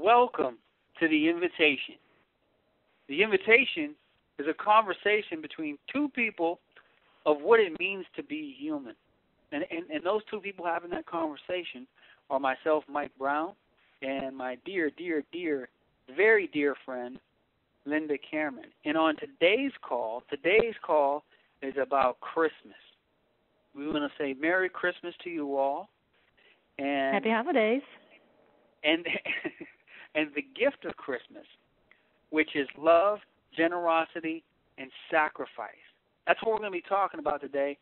Welcome to The Invitation. The Invitation is a conversation between two people of what it means to be human. And those two people having that conversation are myself, Mike Brown, and my dear, dear, dear, very dear friend, Linda Cameron. And on today's call is about Christmas. We want to say Merry Christmas to you all. And Happy holidays. And and the gift of Christmas, which is love, generosity, and sacrifice. That's what we're going to be talking about today.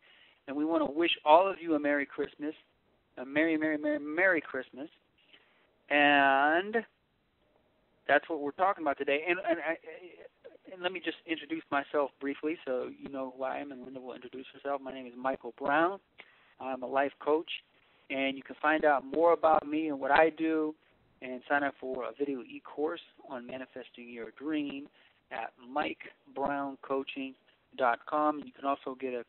And we want to wish all of you a Merry Christmas, a Merry, Merry, Merry, Merry Christmas. And that's what we're talking about today. And let me just introduce myself briefly so you know who I am, and Linda will introduce herself. My name is Michael Brown. I'm a life coach, and you can find out more about me and what I do and sign up for a video e-course on manifesting your dream at MikeBrownCoaching.com. You can also get a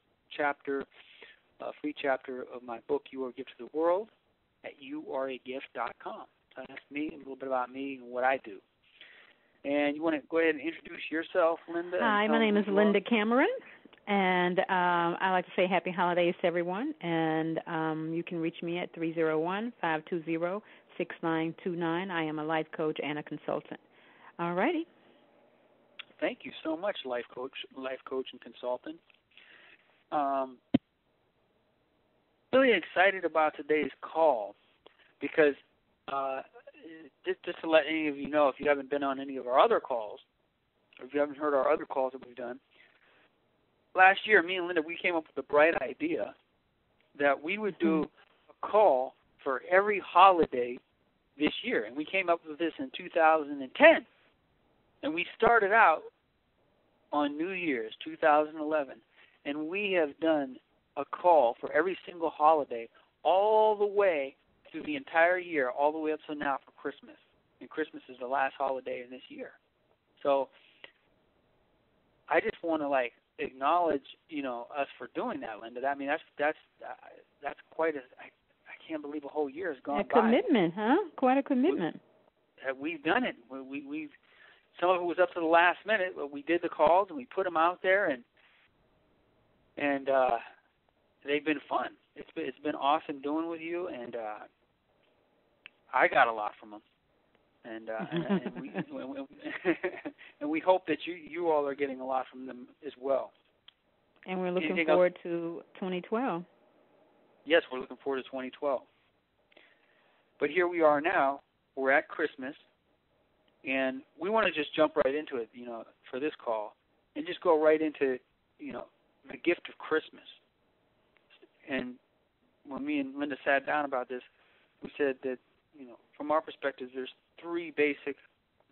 free chapter of my book, You Are a Gift to the World, at YouAreAGift.com. So that's me, a little bit about me and what I do. And you want to go ahead and introduce yourself, Linda? Hi, my name is Linda Cameron, and I like to say happy holidays to everyone. And you can reach me at 301-520-6929. I am a life coach and a consultant. All righty. Thank you so much, life coach and consultant. Really excited about today's call because just to let any of you know, if you haven't been on any of our other calls, or if you haven't heard our other calls that we've done, last year, me and Linda, we came up with a bright idea that we would do a call for every holiday this year. And we came up with this in 2010. And we started out on New Year's, 2011. And we have done a call for every single holiday all the way through the entire year, all the way up to now for Christmas. And Christmas is the last holiday in this year. So I just want to, acknowledge, us for doing that, Linda. I mean, that's quite a, I can't believe a whole year has gone by. A commitment, huh? Quite a commitment. We've done it. We've some of it was up to the last minute, but we did the calls and we put them out there, and they've been fun. It's been awesome doing with you, and I got a lot from them. And and we hope that you all are getting a lot from them as well. And we're looking forward to 2012. Yes, we're looking forward to 2012. But here we are now. We're at Christmas, and we want to just jump right into it, for this call, and just go right into, the gift of Christmas. And when me and Linda sat down about this, we said that, from our perspective, there's three basic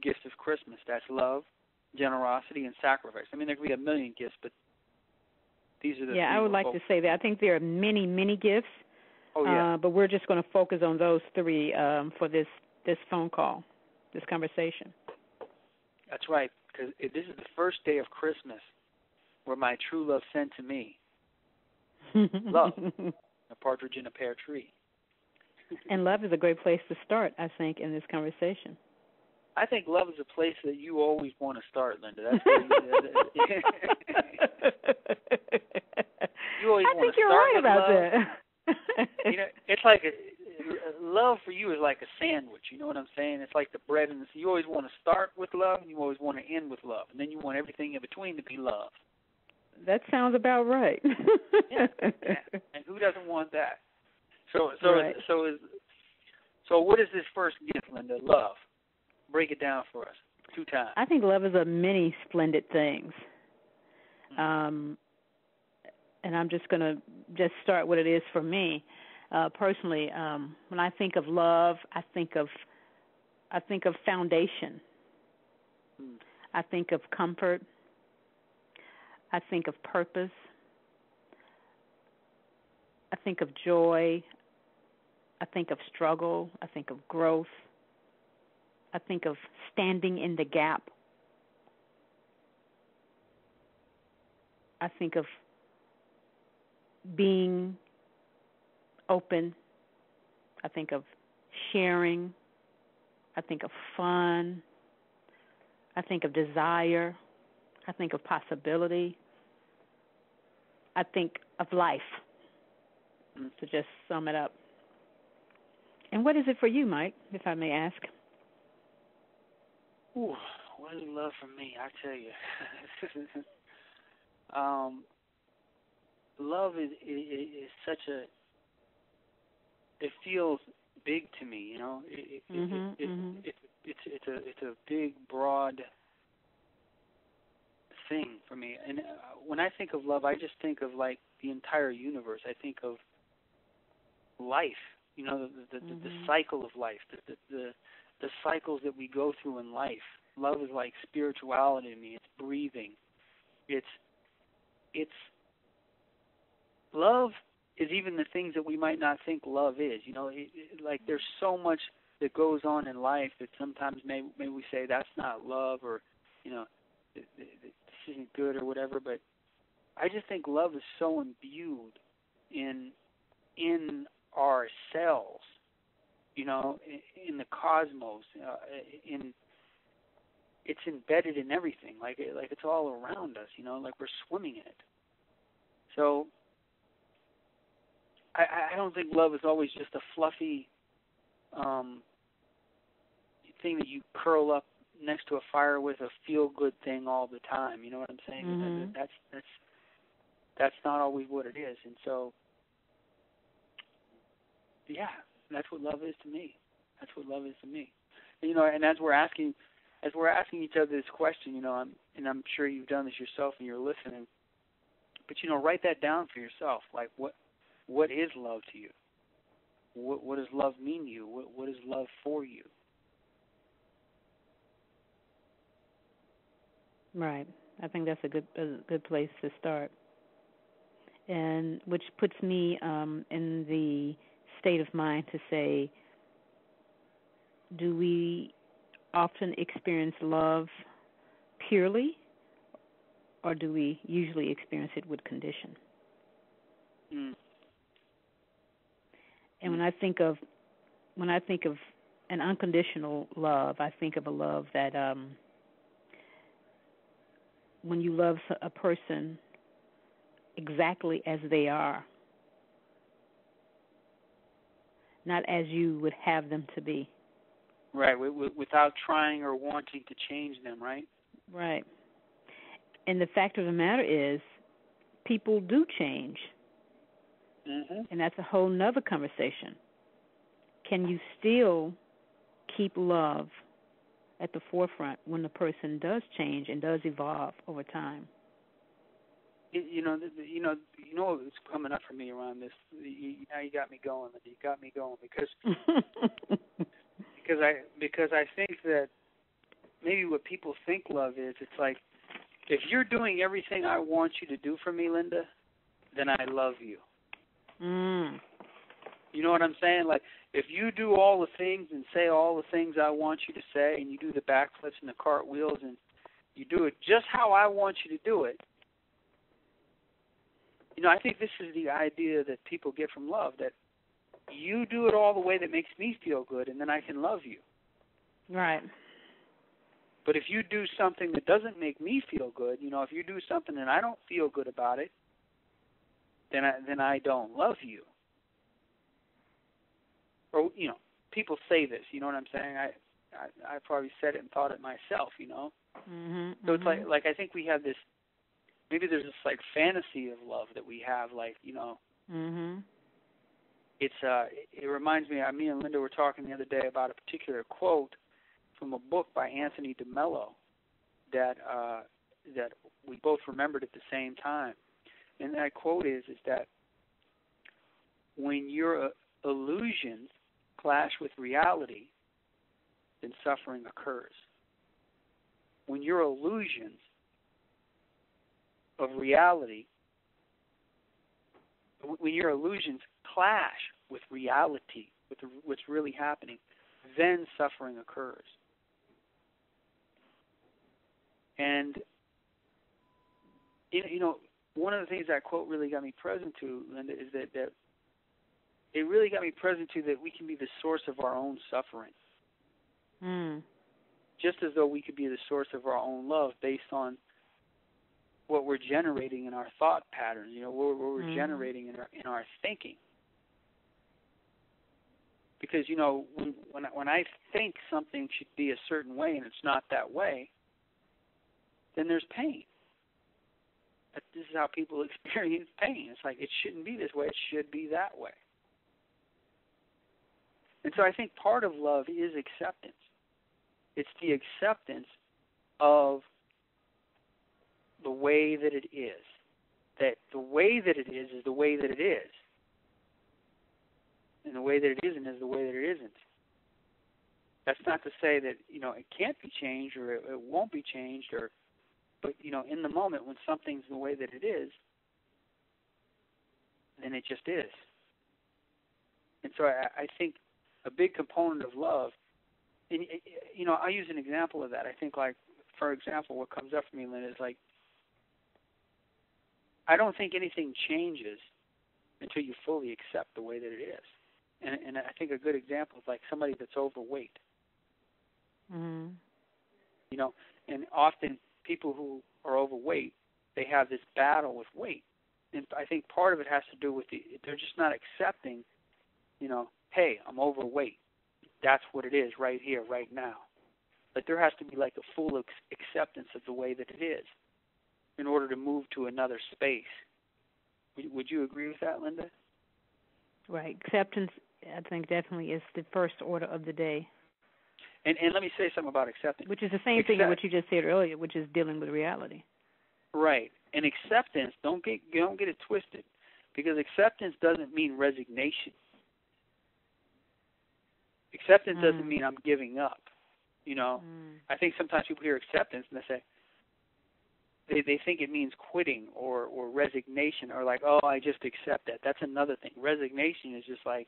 gifts of Christmas. That's love, generosity, and sacrifice. I mean, there could be a million gifts, but these are the three. Yeah, I would like to say that. I think there are many, many gifts. Oh, yeah. But we're just going to focus on those three for this phone call, this conversation. That's right, because this is the first day of Christmas where my true love sent to me. Love, a partridge in a pear tree. And love is a great place to start, I think, in this conversation. I think love is a place that you always want to start, Linda. That's where you always I want think to you're start right with about love. that. It's like love for you is like a sandwich. You know what I'm saying? It's like the bread and you always want to start with love, and you always want to end with love, and then you want everything in between to be love. That sounds about right. Yeah. And who doesn't want that? So right. what is this first gift, Linda? Love. Break it down for us 2 times. I think love is a many splendid things. And I'm just going to start what it is for me. Personally, when I think of love, I think of foundation. I think of comfort. I think of purpose. I think of joy. I think of struggle. I think of growth. I think of standing in the gap. I think of being open. I think of sharing. I think of fun. I think of desire. I think of possibility. I think of life, to just sum it up. And what is it for you, Mike, if I may ask? Ooh, what is love for me? I tell you. Love is such a, it feels big to me, you know. It's a big, broad thing for me. And when I think of love, I just think of like the entire universe. I think of life, you know, the cycle of life, the cycles that we go through in life. Love is like spirituality to me. It's breathing. It's love is even the things that we might not think love is. You know, like there's so much that goes on in life that sometimes maybe we say that's not love, or, you know, this isn't good or whatever. But I just think love is so imbued in ourselves, you know, in the cosmos, it's embedded in everything, like it's all around us, you know, like we're swimming in it. So I don't think love is always just a fluffy thing that you curl up next to a fire with, a feel-good thing all the time. You know what I'm saying? Mm-hmm. That's not always what it is. And so, yeah, that's what love is to me. That's what love is to me. And, you know, and as we're asking each other this question, you know, I'm sure you've done this yourself and you're listening, but, you know, write that down for yourself. Like, what is love to you? What does love mean to you? What is love for you? Right. I think that's a good place to start, and which puts me in the state of mind to say, do we often experience love purely, or do we usually experience it with condition? And when I think of an unconditional love, I think of a love that when you love a person exactly as they are, not as you would have them to be. Right, without trying or wanting to change them, right? Right. And the fact of the matter is, people do change. Mm-hmm. And that's a whole nother conversation. Can you still keep love at the forefront when the person does change and does evolve over time? You know what's coming up for me around this. Now you got me going. You got me going because because I think that maybe what people think love is, it's like, if you're doing everything I want you to do for me, Linda, then I love you. You know what I'm saying? Like, if you do all the things and say all the things I want you to say, and you do the backflips and the cartwheels, and you do it just how I want you to do it, you know, I think this is the idea that people get from love, that you do it all the way that makes me feel good, and then I can love you. Right. But if you do something that doesn't make me feel good, you know, if you do something and I don't feel good about it, then I don't love you. Or, you know, people say this, you know what I'm saying? I probably said it and thought it myself, you know? Mm-hmm, so it's like I think we have this, maybe there's this like fantasy of love that we have, like, you know, it reminds me, me and Linda were talking the other day about a particular quote from a book by Anthony DeMello that we both remembered at the same time. And that quote is that when your illusions clash with reality, then suffering occurs. When your illusions of reality, when your illusions clash with reality, with what's really happening, then suffering occurs. And, you know, one of the things that quote really got me present to, Linda, is that it really got me present to that we can be the source of our own suffering. Just as though we could be the source of our own love based on what we're generating in our thought patterns, what we're generating in our thinking. Because, when I think something should be a certain way and it's not that way, then there's pain. This is how people experience pain. It's like, it shouldn't be this way, it should be that way. And so I think part of love is acceptance. It's the acceptance of the way that it is. That the way that it is the way that it is. And the way that it isn't is the way that it isn't. That's not to say that, it can't be changed or it won't be changed, but, in the moment when something's the way that it is, then it just is. And so I think a big component of love, and, I'll use an example of that. I think, like, for example, what comes up for me, Lynn, is like, I don't think anything changes until you fully accept the way that it is. And I think a good example is like somebody that's overweight. Mm-hmm. And often people who are overweight, they have this battle with weight. And I think part of it has to do with they're just not accepting, hey, I'm overweight. That's what it is right here, right now. But there has to be like a full acceptance of the way that it is in order to move to another space. Would you agree with that, Linda? Right. Acceptance, I think, definitely is the first order of the day. And let me say something about acceptance. Which is the same thing as what you just said earlier, which is dealing with reality. Right. And acceptance, don't get it twisted, because acceptance doesn't mean resignation. Acceptance doesn't mean I'm giving up. I think sometimes people hear acceptance and they say, they think it means quitting or resignation, or like, oh, I just accept that. That's another thing. Resignation is just like,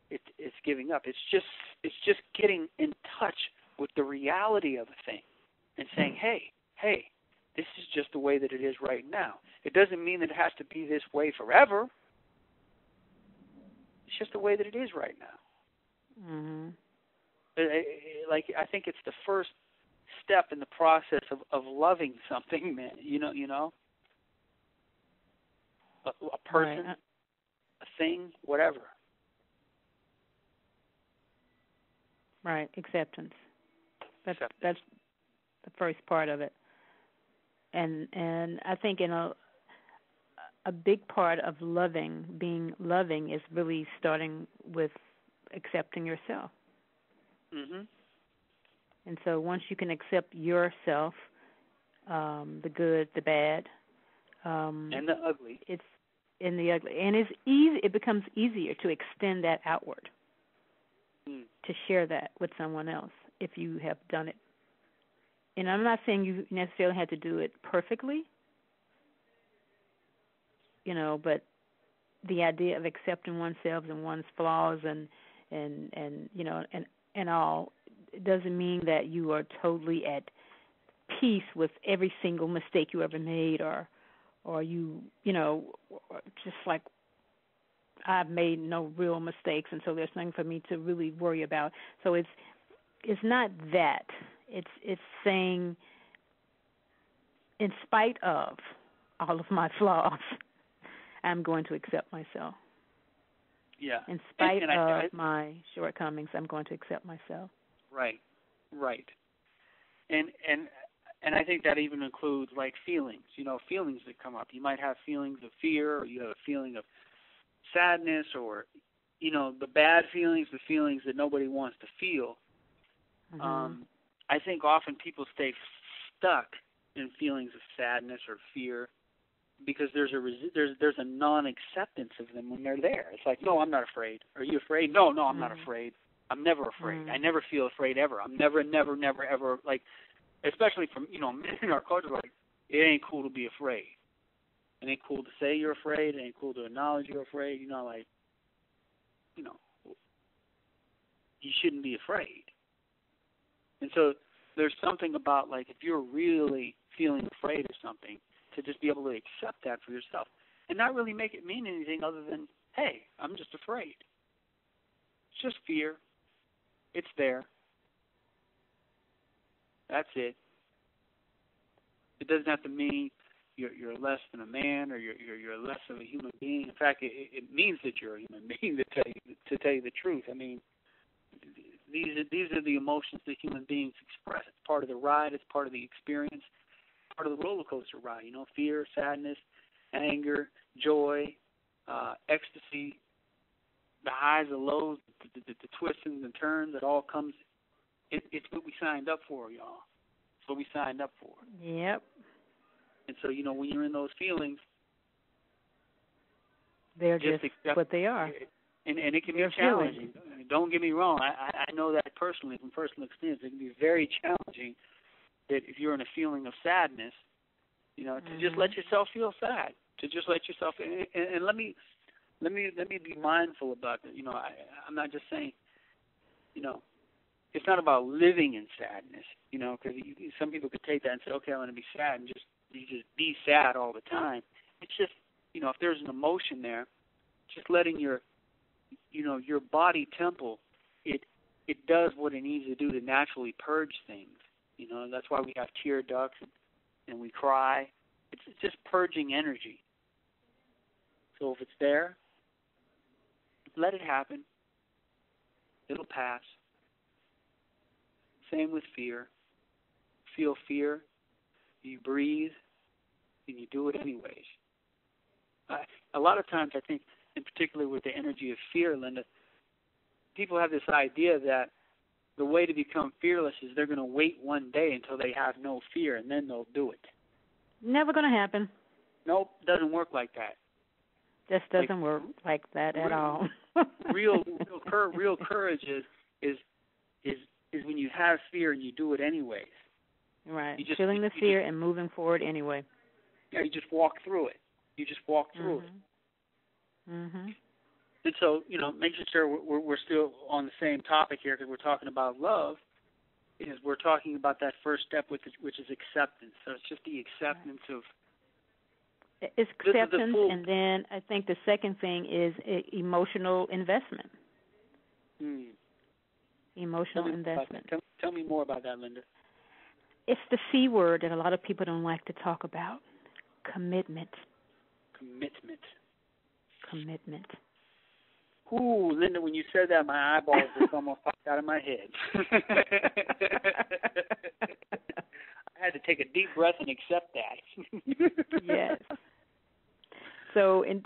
it's giving up. It's just getting in touch with the reality of a thing and saying, hey, this is just the way that it is right now. It doesn't mean that it has to be this way forever. It's just the way that it is right now. Mm-hmm. Like, I think it's the first step in the process of loving something, man. A person, right. A thing, whatever. Right, acceptance. That's the first part of it. And I think a big part of being loving is really starting with accepting yourself. Mm-hmm. And so once you can accept yourself, the good, the bad, and the ugly, it's easy. It becomes easier to extend that outward, to share that with someone else if you have done it. And I'm not saying you necessarily have to do it perfectly, but the idea of accepting oneself and one's flaws and all, it doesn't mean that you are totally at peace with every single mistake you ever made, or you just like, I've made no real mistakes, and so there's nothing for me to really worry about. So it's not that. It's saying, in spite of all of my flaws, I'm going to accept myself. Yeah. In spite of my shortcomings, I'm going to accept myself. Right. And I think that even includes like feelings, feelings that come up. You might have feelings of fear, or you have a feeling of sadness, or, the bad feelings, the feelings that nobody wants to feel. Mm-hmm. I think often people stay stuck in feelings of sadness or fear because there's a non-acceptance of them when they're there. It's like, no, I'm not afraid. Are you afraid? No, I'm not afraid. I'm never afraid. I never feel afraid ever. I'm never, ever, like, especially from, men in our culture, like, it ain't cool to be afraid. It ain't cool to say you're afraid. It ain't cool to acknowledge you're afraid. You shouldn't be afraid. And so there's something about, like, if you're really feeling afraid of something, to just be able to accept that for yourself and not really make it mean anything other than, hey, I'm just afraid. It's just fear. It's there. That's it. It doesn't have to mean you're less than a man or you're less of a human being. In fact, it means that you're a human being, to tell you the truth. I mean, these are the emotions that human beings express. It's part of the ride. It's part of the experience. Part of the roller coaster ride. You know, fear, sadness, anger, joy, ecstasy, the highs, the lows, the twists and the turns. It all comes. It's what we signed up for, y'all. It's what we signed up for. Yep. And so, you know, when you're in those feelings, they're just what they are. And it can be challenging. Don't get me wrong. I know that personally from personal experience. It can be very challenging that if you're in a feeling of sadness, you know, to just let yourself feel sad. To just let yourself and let me be mindful about that. You know, I'm not just saying, you know, it's not about living in sadness. You know, because some people could take that and say, okay, I'm going to be sad and just be sad all the time. It's just, you know, if there's an emotion there, just letting your body temple, it does what it needs to do to naturally purge things. You know, that's why we have tear ducts and we cry. It's just purging energy. So if it's there, let it happen. It'll pass. Same with fear. Feel fear. You breathe, and you do it anyways. A lot of times I think, in particular with the energy of fear, Linda, people have this idea that the way to become fearless is they're going to wait one day until they have no fear, and then they'll do it. Never going to happen. Nope, doesn't work like that. Just doesn't work like that at all. real courage is when you have fear and you do it anyways. Right. Feeling the fear and moving forward anyway. Yeah, you just walk through it. You just walk through it. Mhm. And so, you know, making sure we're still on the same topic here, because we're talking about love, is we're talking about that first step, which is acceptance. So it's just the acceptance of. It's acceptance, and then I think the second thing is emotional investment. Emotional investment. Tell me more about that, Linda. It's the C word that a lot of people don't like to talk about. Commitment. Commitment. Ooh, Linda, when you said that, my eyeballs just almost popped out of my head. I had to take a deep breath and accept that. Yes. So, when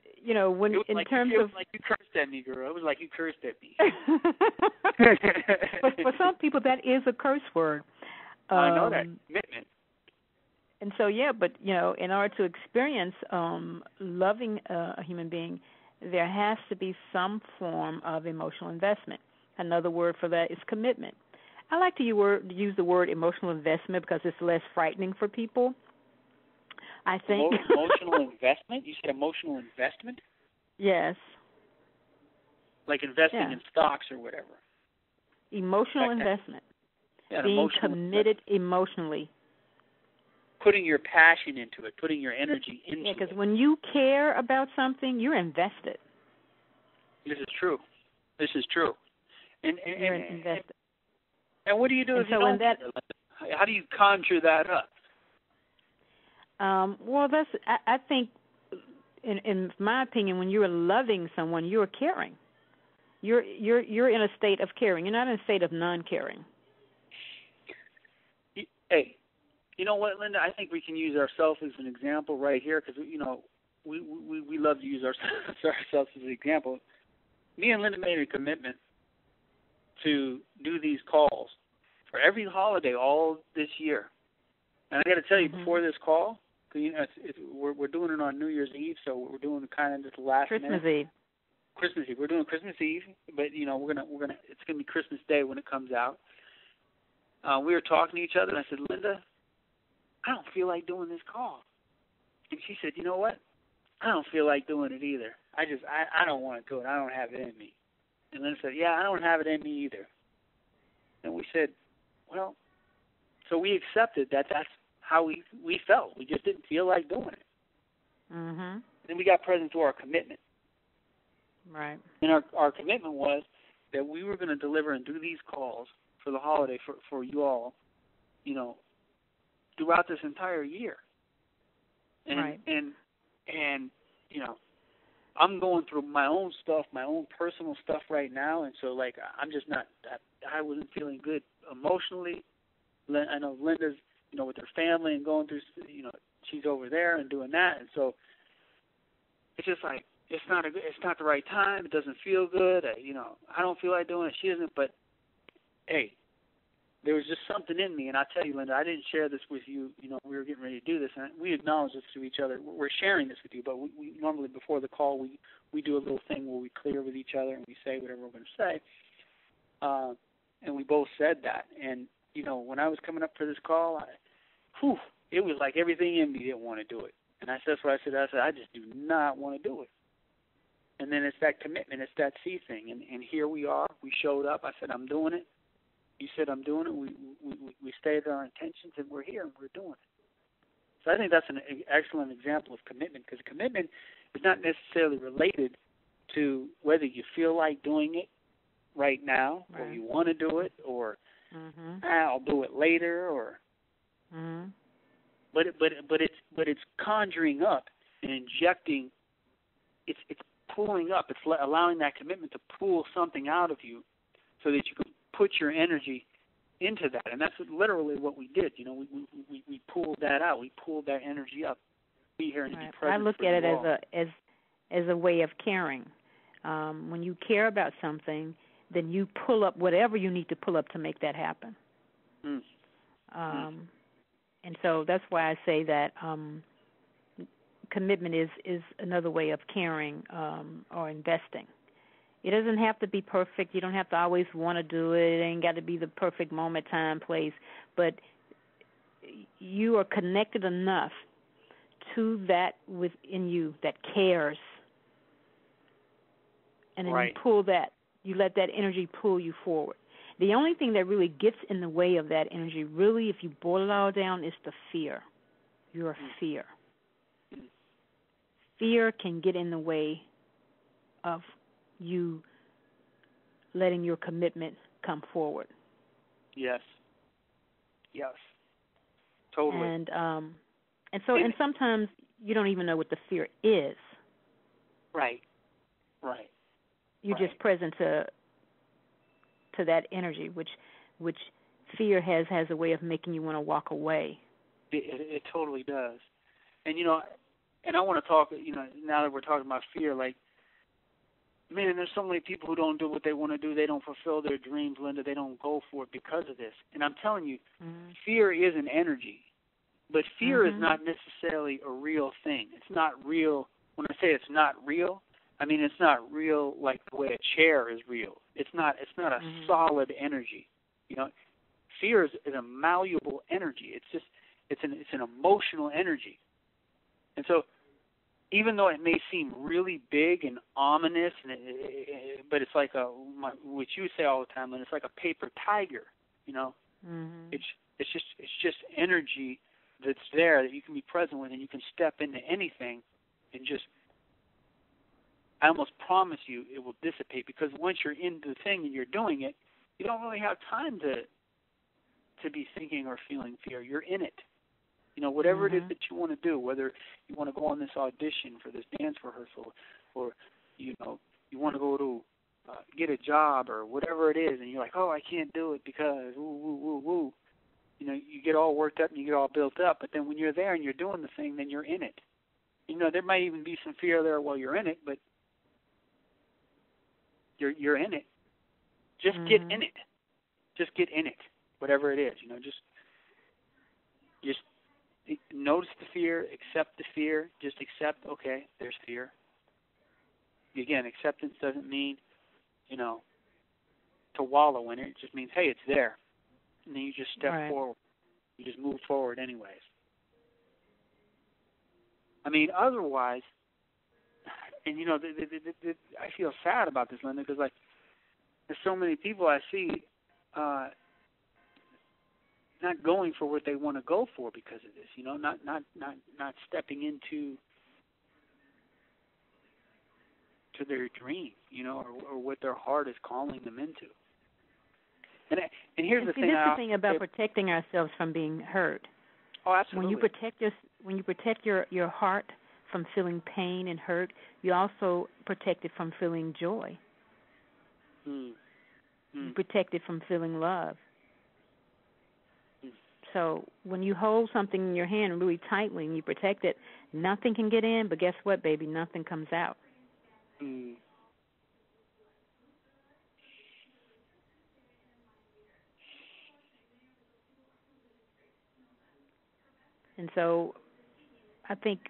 in terms of, it was like you cursed at me, girl. It was like you cursed at me. But for some people, that is a curse word. I know that. Commitment. And so, but in order to experience loving a human being, there has to be some form of emotional investment. Another word for that is commitment. I like to use the word emotional investment because it's less frightening for people. I think. Emotional investment? You said emotional investment? Yes. Like investing in stocks or whatever. Emotional investment. Yeah, being committed emotionally. Putting your passion into it, putting your energy into it. Yeah, because when you care about something, you're invested. This is true. And you're invested. And what do you do if you don't care? How do you conjure that up? Well, I think, in my opinion, when you're loving someone, you're caring. You're in a state of caring. You're not in a state of non-caring. Hey, you know what, Linda? I think we can use ourselves as an example right here because we love to use ourselves as an example. Me and Linda made a commitment to do these calls for every holiday all this year. And I got to tell you, before this call, we're doing it on New Year's Eve, so we're doing kind of just the last Christmas minute. Eve. Christmas Eve. We're doing Christmas Eve, but we're gonna it's gonna be Christmas Day when it comes out. We were talking to each other, and I said, Linda, I don't feel like doing this call. And she said, you know what? I don't feel like doing it either. I don't want to do it. I don't have it in me. And Linda said, yeah, I don't have it in me either. And we said, well, so we accepted that that's how we felt. We just didn't feel like doing it. Mm-hmm. Then we got present to our commitment. Right. And our commitment was that we were going to deliver and do these calls for the holiday for you all you know, throughout this entire year. And right. and you know, I'm going through my own stuff, my own personal stuff right now, and so like I'm just not. I wasn't feeling good emotionally. I know Linda's, you know, with her family and going through, you know, she's over there and doing that, and so it's just like it's not the right time. It doesn't feel good. You know, I don't feel like doing it. She doesn't. But hey, there was just something in me, and I tell you, Linda, I didn't share this with you. You know, we were getting ready to do this, and we acknowledge this to each other. We're sharing this with you, but we normally before the call we do a little thing where we clear with each other and we say whatever we're going to say, and we both said that. And you know, when I was coming up for this call, it was like everything in me didn't want to do it, and that's what I said. I just do not want to do it. And then it's that commitment, it's that C thing, and here we are. We showed up. I said I'm doing it. You said I'm doing it. We stated our intentions, and we're here, and we're doing it. So I think that's an excellent example of commitment, because commitment is not necessarily related to whether you feel like doing it right now, right. or you want to do it, or I'll do it later, or. But it's conjuring up and injecting. It's pulling up. It's allowing that commitment to pull something out of you, so that you can put your energy into that, and that's literally what we did. You know, we pulled that out. We pulled that energy up. Be here and be present. I look at it as a way of caring. When you care about something, then you pull up whatever you need to pull up to make that happen. And so that's why I say that commitment is another way of caring or investing. It doesn't have to be perfect. You don't have to always want to do it. It ain't got to be the perfect moment, time, place. But you are connected enough to that within you that cares. And then you pull that. You let that energy pull you forward. The only thing that really gets in the way of that energy, really, if you boil it all down, is the fear. Your fear. Fear can get in the way of you letting your commitment come forward. Yes. Totally. And sometimes you don't even know what the fear is. Right. You're just present to that energy, which fear has a way of making you want to walk away. It totally does. And you know, and I want to talk. You know, now that we're talking about fear, like, man, there's so many people who don't do what they want to do. They don't fulfill their dreams, Linda. They don't go for it because of this. And I'm telling you, fear is an energy. But fear is not necessarily a real thing. It's not real. When I say it's not real, I mean it's not real like the way a chair is real. It's not a solid energy. You know, fear is a malleable energy. It's an emotional energy. And so, even though it may seem really big and ominous, but it's like what you say all the time, and it's like a paper tiger. You know, it's just energy that's there that you can be present with, and you can step into anything, and just, I almost promise you, it will dissipate, because once you're in the thing and you're doing it, you don't really have time to be thinking or feeling fear. You're in it. You know, whatever it is that you want to do, whether you want to go on this audition for this dance rehearsal, or, you know, you want to go to get a job or whatever it is, and you're like, oh, I can't do it because woo. You know, you get all worked up and you get all built up, but then when you're there and you're doing the thing, then you're in it. You know, there might even be some fear there while you're in it, but you're in it. Just get in it. Just get in it, whatever it is. You know, just notice the fear, accept the fear, just accept, okay, there's fear. Again, acceptance doesn't mean, you know, to wallow in it. It just means, hey, it's there. And then you just step forward. You just move forward anyways. I mean, otherwise, and, you know, I feel sad about this, Linda, because, like, there's so many people I see not going for what they want to go for because of this, you know, not stepping into their dream, you know, or what their heart is calling them into. And here's the see, thing. This is the thing about protecting ourselves from being hurt. Oh, absolutely. When you protect your heart from feeling pain and hurt, you also protect it from feeling joy. You protect it from feeling love. So when you hold something in your hand really tightly and you protect it, nothing can get in, but guess what, baby? Nothing comes out. And so I think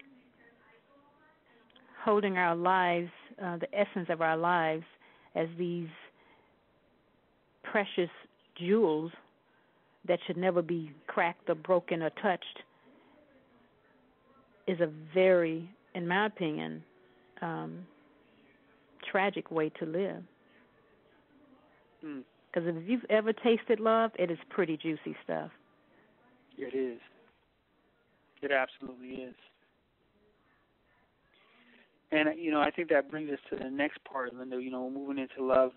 holding our lives, the essence of our lives, as these precious jewels that should never be cracked or broken or touched, is a very, in my opinion, tragic way to live. Because if you've ever tasted love, it is pretty juicy stuff. It is. It absolutely is. And, I think that brings us to the next part, Linda. We're moving into love,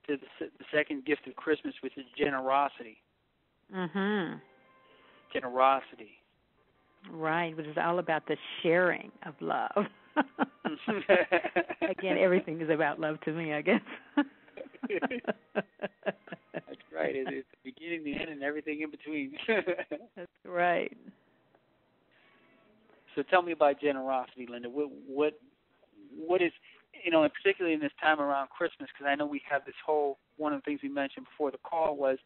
to the second gift of Christmas, which is generosity. Generosity. Right, which is all about the sharing of love. Again, everything is about love to me, I guess. That's right. It's the beginning, the end, and everything in between. That's right. So tell me about generosity, Linda. What is, and particularly in this time around Christmas, because I know we have this whole, one of the things we mentioned before the call was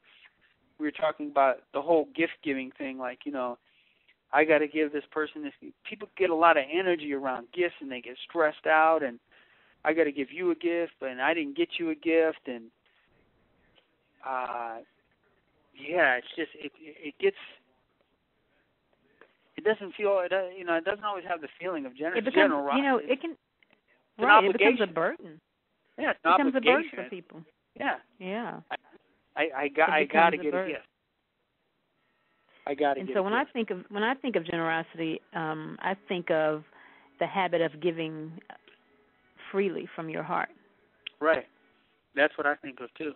we were talking about the whole gift-giving thing, like, I got to give this person this. People get a lot of energy around gifts, and they get stressed out, and I got to give you a gift, and I didn't get you a gift, and it's just it gets. It doesn't feel. It doesn't always have the feeling of generosity. It becomes, it can. Right, it becomes a burden. Yeah, it's an obligation. It becomes a burden for people. Yeah. Yeah. I got to get a gift. I got to. And so when I think of generosity, I think of the habit of giving freely from your heart. Right. That's what I think of too.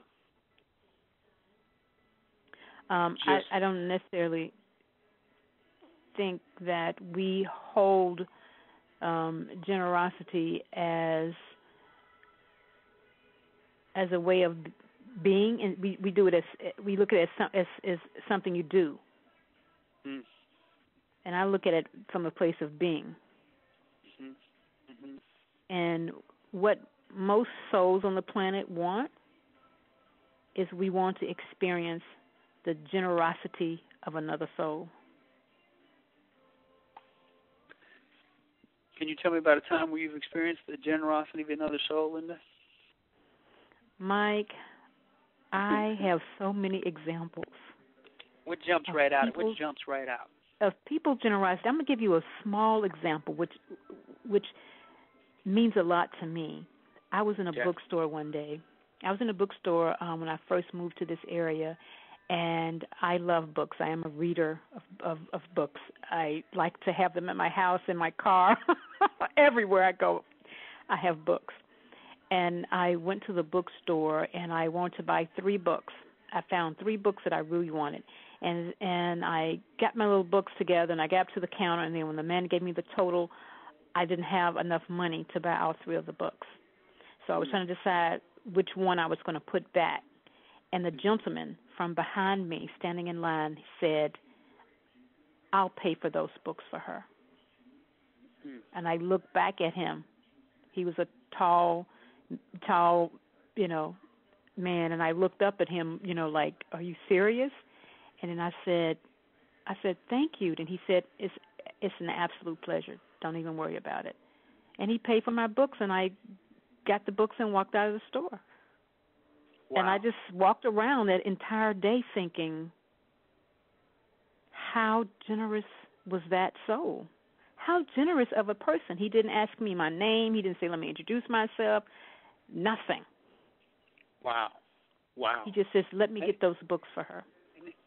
I don't necessarily think that we hold generosity as a way of being, and we do it as we look at it as something you do. And I look at it from a place of being. And what most souls on the planet want is we want to experience the generosity of another soul. Can you tell me about a time where you've experienced the generosity of another soul, Linda? Mike, I have so many examples. What jumps right out? Of people's generosity. I'm going to give you a small example, which means a lot to me. I was in a bookstore one day. I was in a bookstore when I first moved to this area, and I love books. I am a reader of books. I like to have them in my house, in my car, everywhere I go. I have books. And I went to the bookstore, and I wanted to buy 3 books. I found 3 books that I really wanted. And I got my little books together, and I got up to the counter, and then when the man gave me the total, I didn't have enough money to buy all 3 of the books. So I was trying to decide which one I was going to put back. And the gentleman from behind me, standing in line, said, "I'll pay for those books for her." And I looked back at him. He was a tall, man, and I looked up at him, like, "Are you serious?" And then I said, "Thank you." And he said, "It's an absolute pleasure. Don't even worry about it." And he paid for my books, and I got the books and walked out of the store. Wow. And I just walked around that entire day thinking, how generous was that soul? How generous of a person. He didn't ask me my name. He didn't say, "Let me introduce myself." Nothing. Wow. He just says, "Let me get those books for her."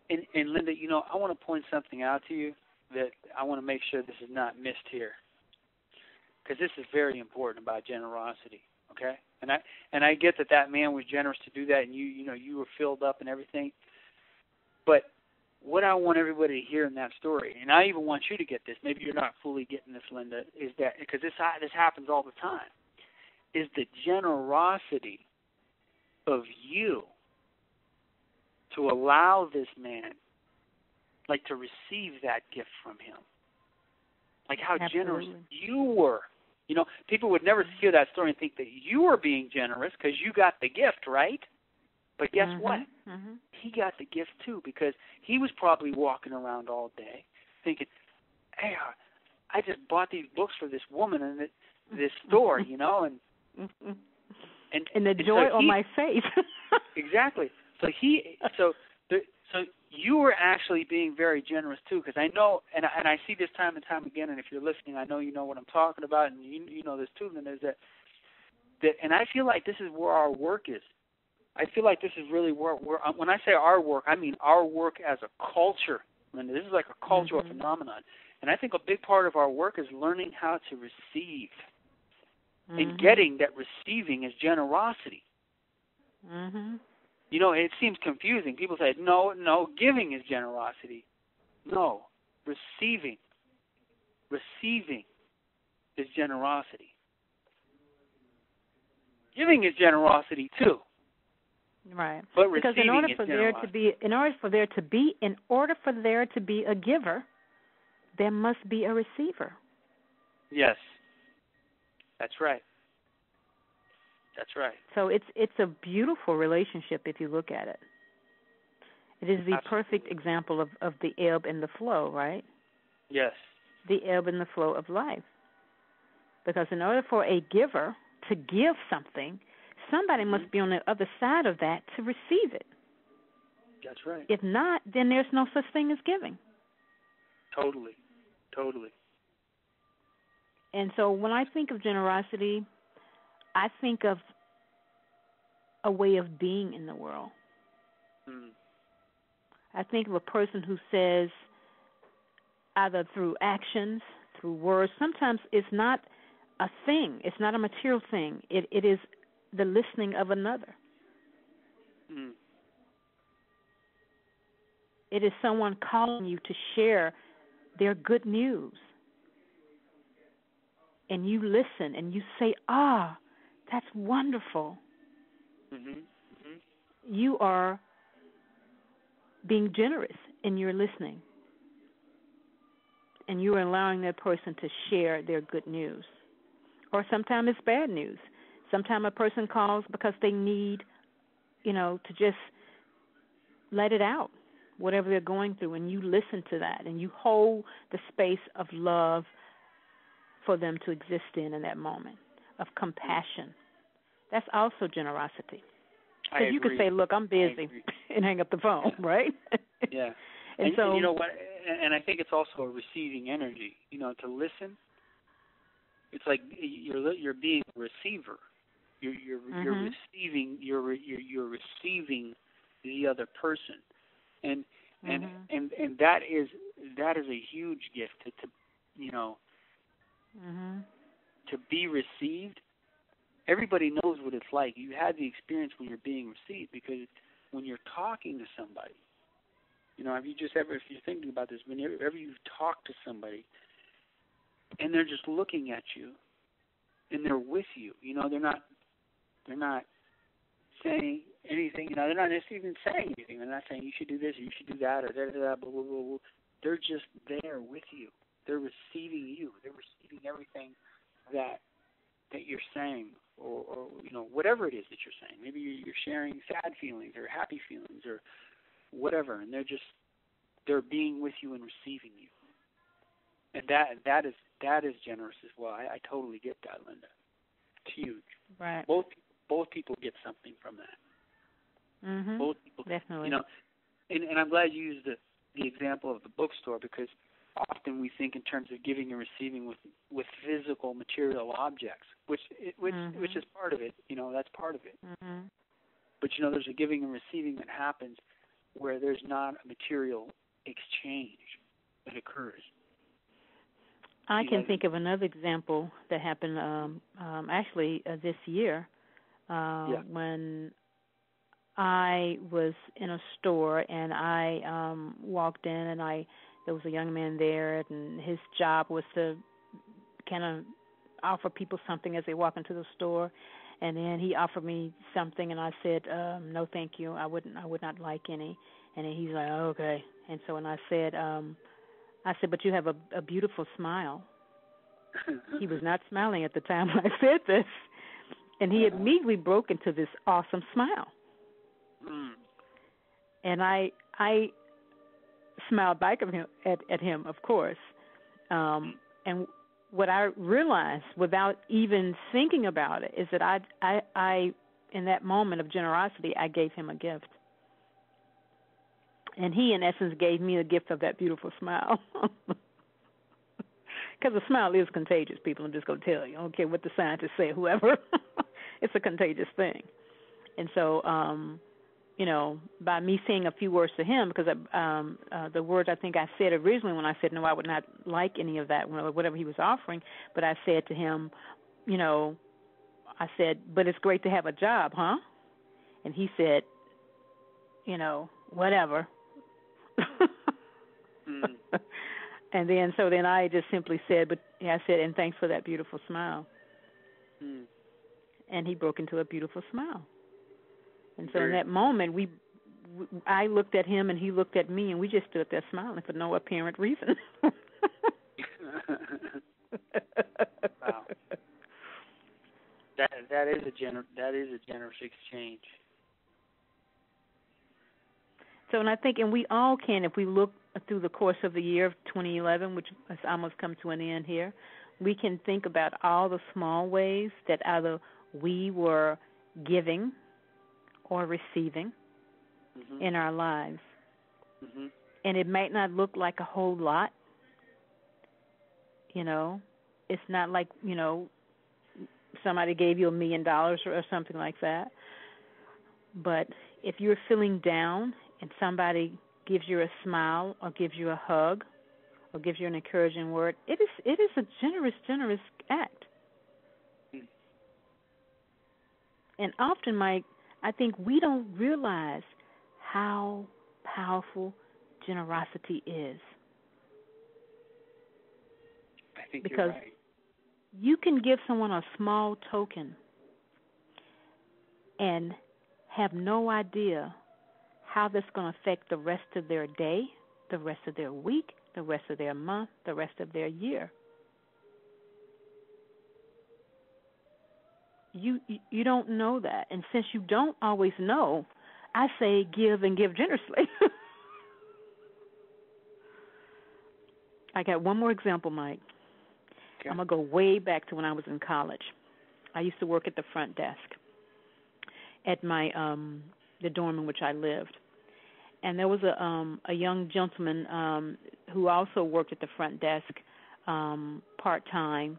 And Linda, I want to point something out to you that I want to make sure this is not missed here, because this is very important about generosity, okay? And I get that man was generous to do that, and you were filled up and everything. But what I want everybody to hear in that story, and I even want you to get this, maybe you're not fully getting this, Linda, is that, because this happens all the time, is the generosity of you to allow this man, like, to receive that gift from him. Like how generous you were. People would never hear that story and think that you were being generous because you got the gift, right? But guess what? He got the gift too, because he was probably walking around all day thinking, hey, I just bought these books for this woman in this store, and the joy on my face. Exactly. So you were actually being very generous too, because I know, and I see this time and time again. And if you're listening, I know you know what I'm talking about, and you know this too. And there's that, and I feel like this is where our work is. I feel like this is really where when I say our work, I mean our work as a culture. Linda, this is like a cultural phenomenon, and I think a big part of our work is learning how to receive, and getting that receiving is generosity. It seems confusing. People say, no, giving is generosity. No, receiving is generosity. Giving is generosity too. Right. But because in order for there to be a giver, there must be a receiver. Yes. That's right. That's right. So it's a beautiful relationship if you look at it. It is the perfect example of the ebb and the flow, right? Yes. The ebb and the flow of life. Because in order for a giver to give something, somebody must be on the other side of that to receive it. That's right. If not, then there's no such thing as giving. Totally. And so when I think of generosity, I think of a way of being in the world. I think of a person who says, either through actions, through words, sometimes it's not a thing, it's not a material thing. It is the listening of another. It is someone calling you to share their good news. And you listen and you say, that's wonderful. You are being generous in your listening. And you are allowing that person to share their good news. Or sometimes it's bad news. Sometimes a person calls because they need, to just let it out, whatever they're going through, and you listen to that, and you hold the space of love for them to exist in that moment, of compassion. That's also generosity. Because you could say, look, I'm busy, and hang up the phone, right? Yeah. and so, and you know what? And I think it's also a receiving energy. To listen. It's like you're being a receiver. You're receiving. You're receiving the other person, and that is a huge gift to to be received. Everybody knows what it's like. You had the experience when you're being received, because when you're talking to somebody, have you just ever, if you're thinking about this, whenever you've talked to somebody and they're just looking at you and they're with you, they're not saying anything, they're not just even saying anything. They're not saying you should do this or you should do that or da-da-da, blah, blah, blah, blah. They're just there with you. They're receiving you. They're receiving everything that you're saying, or whatever it is that you're saying. Maybe you're sharing sad feelings or happy feelings or whatever, and they're being with you and receiving you. And that is generous as well. I totally get that, Linda. It's huge. Right. Both people get something from that. Both people, definitely. And I'm glad you used the example of the bookstore, because often we think in terms of giving and receiving with physical material objects, which is part of it. That's part of it. But there's a giving and receiving that happens where there's not a material exchange that occurs. I can think of another example that happened actually this year. when I was in a store and I walked in and there was a young man there and his job was to kind of offer people something as they walk into the store, and then he offered me something and I said, no thank you, I would not like any. And then he's like, oh, okay. And so when I said, but you have a beautiful smile. He was not smiling at the time I said this, and he immediately broke into this awesome smile. And I smiled back at him, of course. And what I realized without even thinking about it is that I in that moment of generosity, I gave him a gift. And he, in essence, gave me the gift of that beautiful smile. Because a smile is contagious, people. I'm just going to tell you. I don't care what the scientists say, whoever. It's a contagious thing. And so, by me saying a few words to him, because the words I think I said originally when I said, no, I would not like any of that, whatever he was offering, but I said to him, I said, but it's great to have a job, huh? And he said, whatever. And then I just simply said, and thanks for that beautiful smile. And he broke into a beautiful smile. And so in that moment, I looked at him and he looked at me, and we just stood there smiling for no apparent reason. Wow. That is a generous exchange. So, and I think, and we all can, if we look through the course of the year of 2011, which has almost come to an end here, we can think about all the small ways that either we were giving or receiving in our lives. And it might not look like a whole lot. It's not like, somebody gave you $1 million or something like that. But if you're feeling down and somebody gives you a smile or gives you a hug or gives you an encouraging word, it is a generous act. And often, Mike, I think we don't realize how powerful generosity is. I think because you're right. You can give someone a small token and have no idea how that's going to affect the rest of their day, the rest of their week, the rest of their month, the rest of their year. You don't know that. And since you don't always know, I say give and give generously. I got one more example, Mike. Okay. I'm going to go way back to when I was in college. I used to work at the front desk at my the dorm in which I lived. And there was a young gentleman who also worked at the front desk part-time.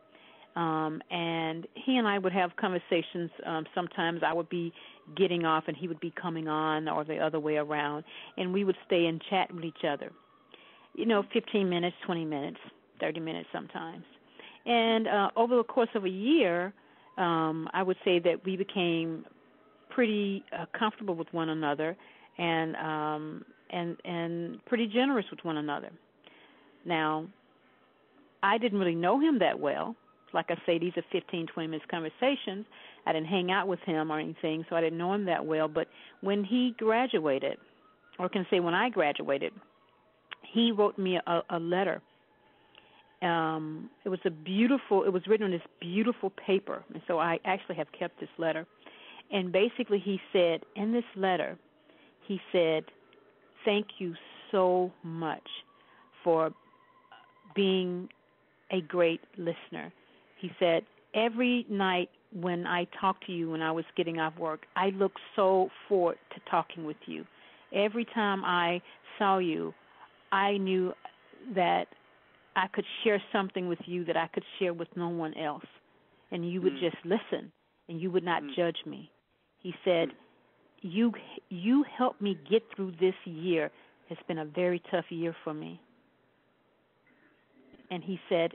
And he and I would have conversations. Sometimes I would be getting off and he would be coming on, or the other way around. And we would stay and chat with each other. 15 minutes, 20 minutes, 30 minutes sometimes. And over the course of a year, I would say that we became pretty comfortable with one another and pretty generous with one another. Now, I didn't really know him that well. Like I say, these are 15, 20 minutes conversations. I didn't hang out with him or anything, so I didn't know him that well. But when he graduated, or I can say when I graduated, he wrote me a letter. It was written on this beautiful paper, and so I actually have kept this letter. And basically he said, in this letter, he said, thank you so much for being a great listener. He said, every night when I talked to you when I was getting off work, I looked so forward to talking with you. Every time I saw you, I knew that I could share something with you that I could share with no one else. And you would just listen, and you would not judge me. He said, you helped me get through this year. It's been a very tough year for me. And he said,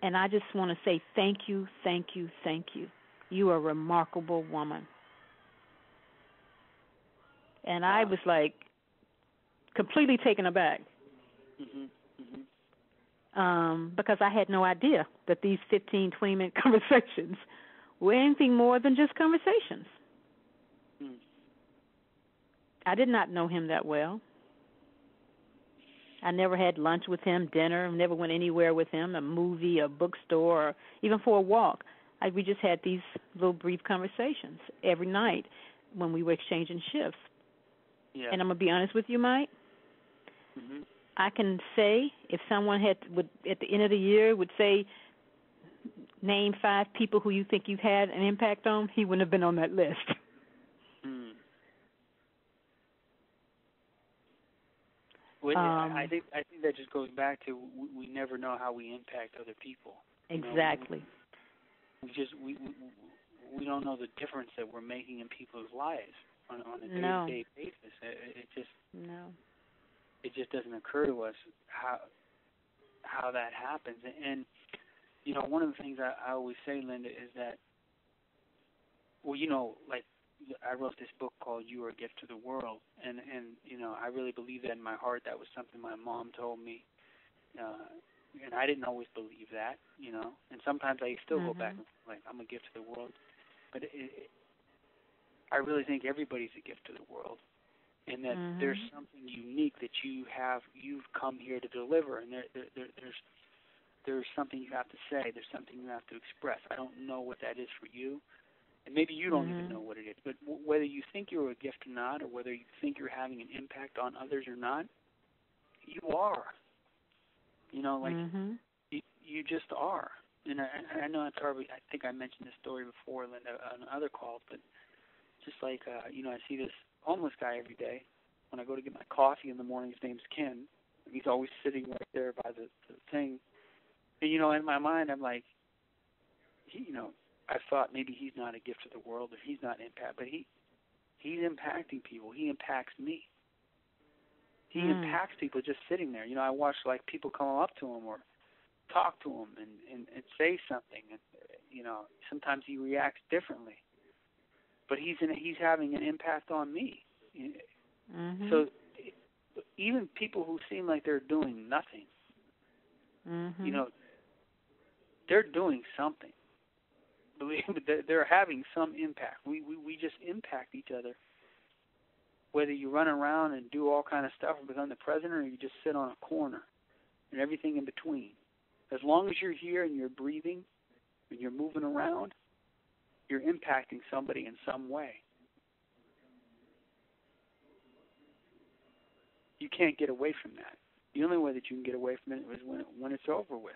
and I just want to say thank you, thank you, thank you. You are a remarkable woman. And I was like completely taken aback. Because I had no idea that these 15, 20-minute conversations were anything more than just conversations. I did not know him that well. I never had lunch with him, dinner, never went anywhere with him, a movie, a bookstore, or even for a walk. We just had these little brief conversations every night when we were exchanging shifts. Yeah. And I'm going to be honest with you, Mike. I can say if someone would at the end of the year would say, name 5 people who you think you've had an impact on, he wouldn't have been on that list. Well, I think that just goes back to we never know how we impact other people. Exactly. We don't know the difference that we're making in people's lives on a day-to-day basis. It just doesn't occur to us how that happens. And one of the things I always say, Linda, is that, like I wrote this book called You Are a Gift to the World, and I really believe that in my heart. That was something my mom told me, and I didn't always believe that, and sometimes I still go back and like, I'm a gift to the world, but I really think everybody's a gift to the world, and that there's something unique that you've come here to deliver, and there's something you have to say, there's something you have to express. I don't know what that is for you. And maybe you don't even know what it is, but whether you think you're a gift or not, or whether you think you're having an impact on others or not, you are. You just are. And I know it's probably, I think I mentioned this story before, Linda, on other calls, but just like, I see this homeless guy every day. When I go to get my coffee in the morning, his name's Ken. He's always sitting right there by the thing. And, in my mind, I'm like, I thought maybe he's not a gift to the world, or he's not impact, but he's impacting people. He impacts me. He impacts people just sitting there. I watch like people come up to him or talk to him and say something, and sometimes he reacts differently, but he's having an impact on me. So even people who seem like they're doing nothing, they're doing something. Believe me, they're having some impact. We just impact each other. Whether you run around and do all kind of stuff and become the president, or you just sit on a corner, and everything in between. As long as you're here and you're breathing and you're moving around, you're impacting somebody in some way. You can't get away from that. The only way that you can get away from it is when it's over with.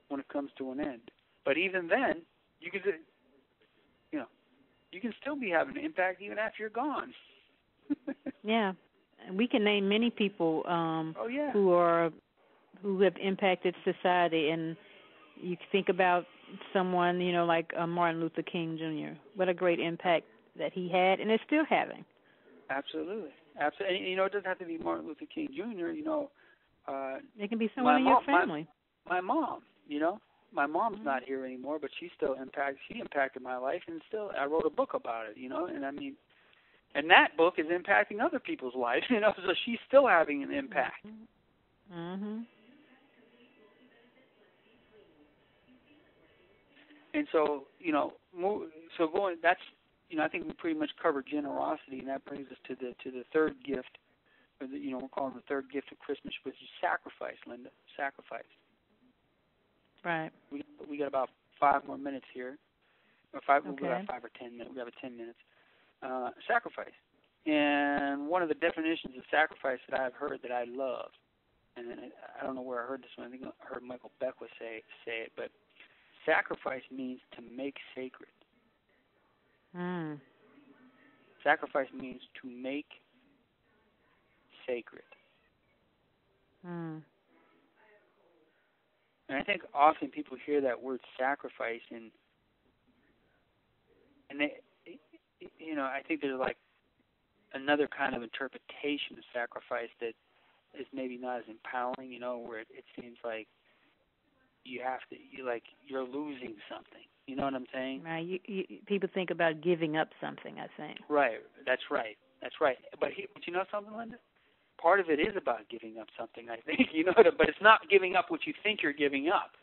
When it comes to an end. But even then, you can still be having an impact even after you're gone. Yeah, and we can name many people who have impacted society, and you think about someone like Martin Luther King Jr. What a great impact that he had, and is still having. Absolutely. And, it doesn't have to be Martin Luther King Jr. It can be someone in your family. My mom. My mom's not here anymore, but she impacted my life, and still I wrote a book about it, and I mean, and that book is impacting other people's lives, so she's still having an impact. And so, that's, I think we pretty much covered generosity, and that brings us to the third gift, or we're calling the third gift of Christmas, which is sacrifice, Linda, sacrifice. Right. We got about 5 more minutes here. Or 5, okay. We got 5 or 10 minutes. We have 10 minutes. Sacrifice. And one of the definitions of sacrifice that I've heard that I love, and I don't know where I heard this one. I think I heard Michael Beckwith say it, but sacrifice means to make sacred. Sacrifice means to make sacred. And I think often people hear that word sacrifice, and they, I think there's like another kind of interpretation of sacrifice that is maybe not as empowering, where it seems like you're losing something, You know what I'm saying? Right. People think about giving up something, I think. Right. That's right. That's right. But you know something, Linda? Part of it is about giving up something, I think. You know, but it's not giving up what you think you're giving up.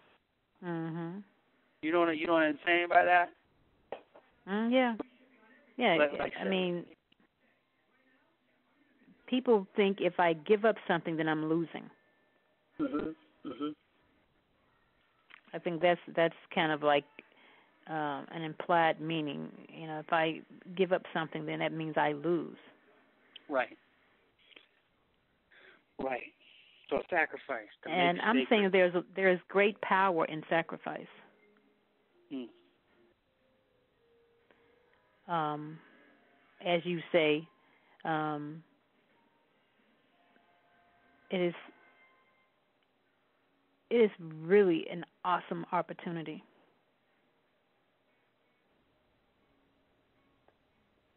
Mhm. You know what I'm saying by that? Yeah. Yeah. I mean, people think if I give up something, then I'm losing. Mhm. Mhm. I think that's kind of like an implied meaning. You know, if I give up something, then that means I lose. Right. Right. So sacrifice. And I'm saying there's great power in sacrifice. As you say, it is really an awesome opportunity.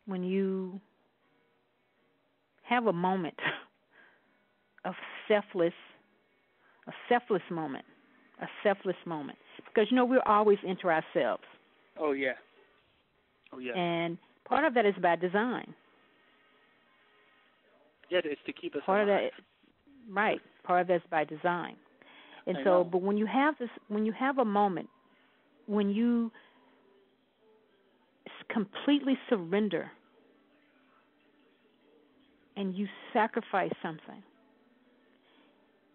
When you have a moment of selfless moment, because we're always into ourselves. Oh yeah. Oh yeah. And part of that is by design. Yeah, it's to keep us alive. Right. Part of that's by design. And but when you have a moment, when you completely surrender and you sacrifice something,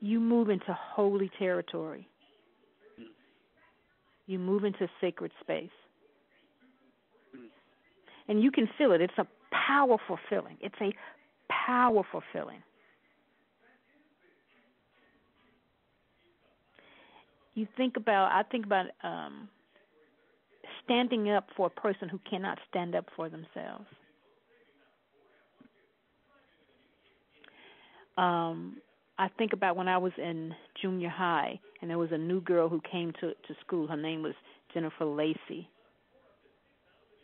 you move into holy territory. You move into sacred space. And you can feel it. It's a powerful feeling. I think about standing up for a person who cannot stand up for themselves. I think about when I was in junior high, and there was a new girl who came to school. Her name was Jennifer Lacey.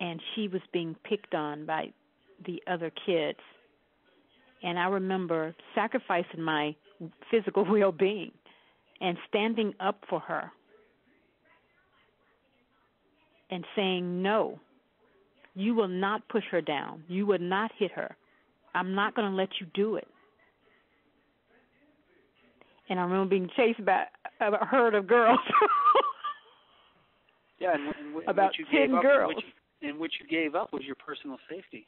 And she was being picked on by the other kids. And I remember sacrificing my physical well-being and standing up for her and saying, no, you will not push her down. You will not hit her. I'm not going to let you do it. And I remember being chased by a herd of girls. Yeah, and about 10 girls. And what you gave up was your personal safety.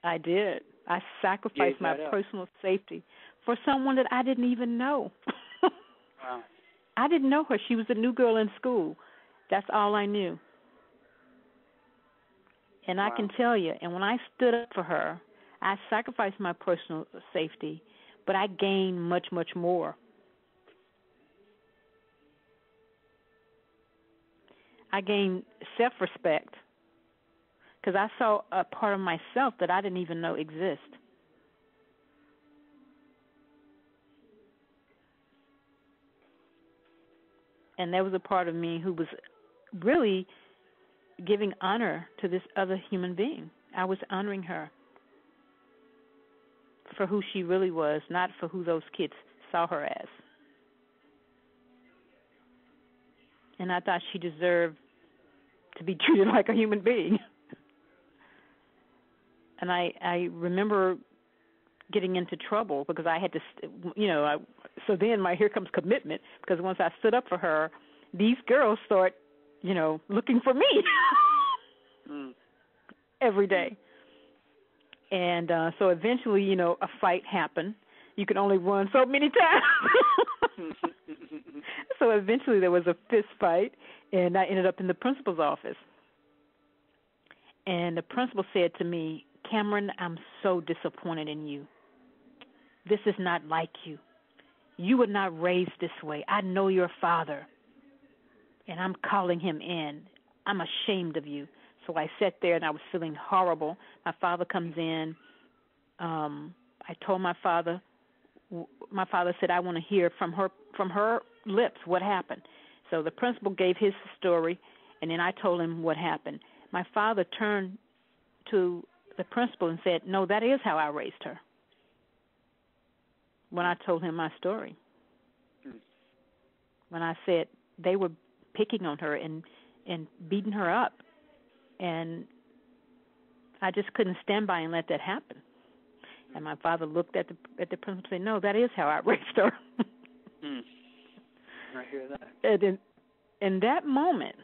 I did. I sacrificed my personal safety for someone that I didn't even know. Wow. I didn't know her. She was a new girl in school. That's all I knew. And wow. I can tell you, and when I stood up for her, I sacrificed my personal safety, but I gained much, much more. I gained self-respect because I saw a part of myself that I didn't even know exist. And there was a part of me who was really giving honor to this other human being. I was honoring her for who she really was, not for who those kids saw her as. And I thought she deserved to be treated like a human being. And I remember getting into trouble because I had to, so then here comes commitment, because once I stood up for her, these girls start, looking for me every day. And so eventually, a fight happened. You can only run so many times. So eventually there was a fist fight, and I ended up in the principal's office. And the principal said to me, Cameron, I'm so disappointed in you. This is not like you. You were not raised this way. I know your father, and I'm calling him in. I'm ashamed of you. So I sat there, and I was feeling horrible. My father comes in. I told my father. My father said, I want to hear from her lips what happened. So the principal gave his story, and then I told him what happened. My father turned to the principal and said, no, that is how I raised her, when I told him my story. When I said they were picking on her and and beating her up. And I just couldn't stand by and let that happen. And my father looked at the principal and said, "No, that is how I raised her." I hear that. And in that moment,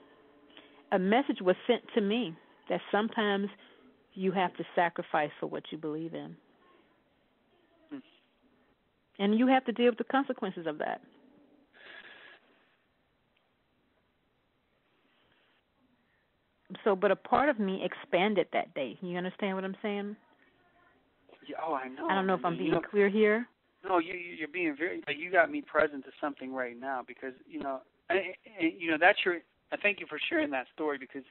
a message was sent to me that sometimes you have to sacrifice for what you believe in. And you have to deal with the consequences of that. So, but a part of me expanded that day. You understand what I'm saying? Yeah, oh, I know. I don't know if I'm being clear here. No, you're being very. Like, you got me present to something right now because that's your. I thank you for sharing that story because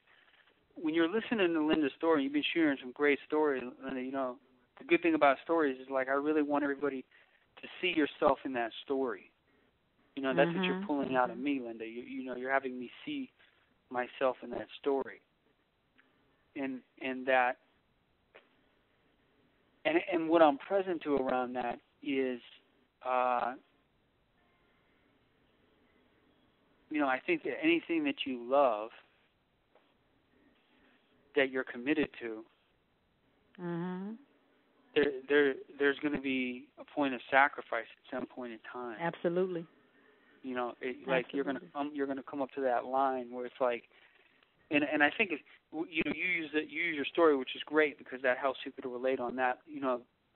when you're listening to Linda's story, you've been sharing some great stories. Linda, the good thing about stories is like I really want everybody to see yourself in that story. That's what you're pulling out of me, Linda. You're having me see myself in that story. And that and what I'm present to around that is I think that anything that you love that you're committed to, there's going to be a point of sacrifice at some point in time. Absolutely. Like you're going to come up to that line where it's like, and I think you use your story, which is great because that helps people to relate on that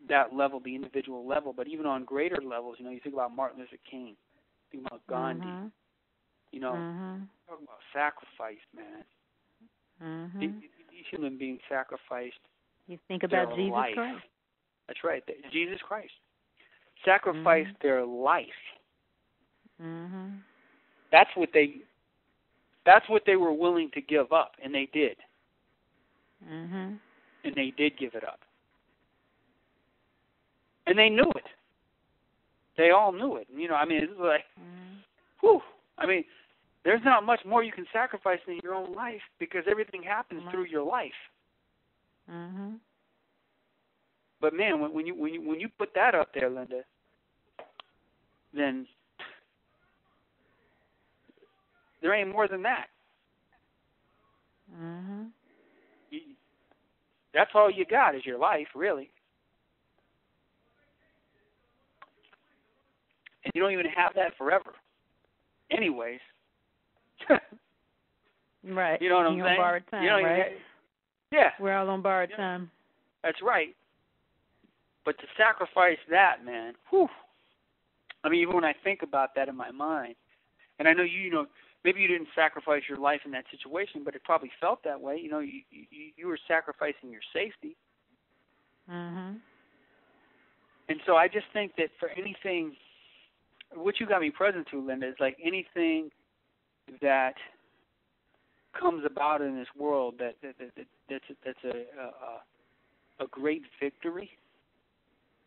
that level, the individual level. But even on greater levels, you think about Martin Luther King, think about Gandhi. Talk about sacrifice, man. These human beings sacrificed. You think about Jesus life. Christ. That's right, Jesus Christ sacrificed their life. That's what they were willing to give up, and they did. And they did give it up. And they knew it. They all knew it. This is like, whew. There's not much more you can sacrifice in your own life because everything happens through your life. But man, when you put that up there, Linda, then there ain't more than that. That's all you got is your life, really. And you don't even have that forever. Anyways. Right. You know what I'm saying? On borrowed time, right? Yeah. We're all on borrowed time. That's right. But to sacrifice that, man, whew. Even when I think about that in my mind, and I know maybe you didn't sacrifice your life in that situation, but it probably felt that way. You were sacrificing your safety. And so I just think that for anything, what you got me present to, Linda, is like anything that comes about in this world that's a great victory,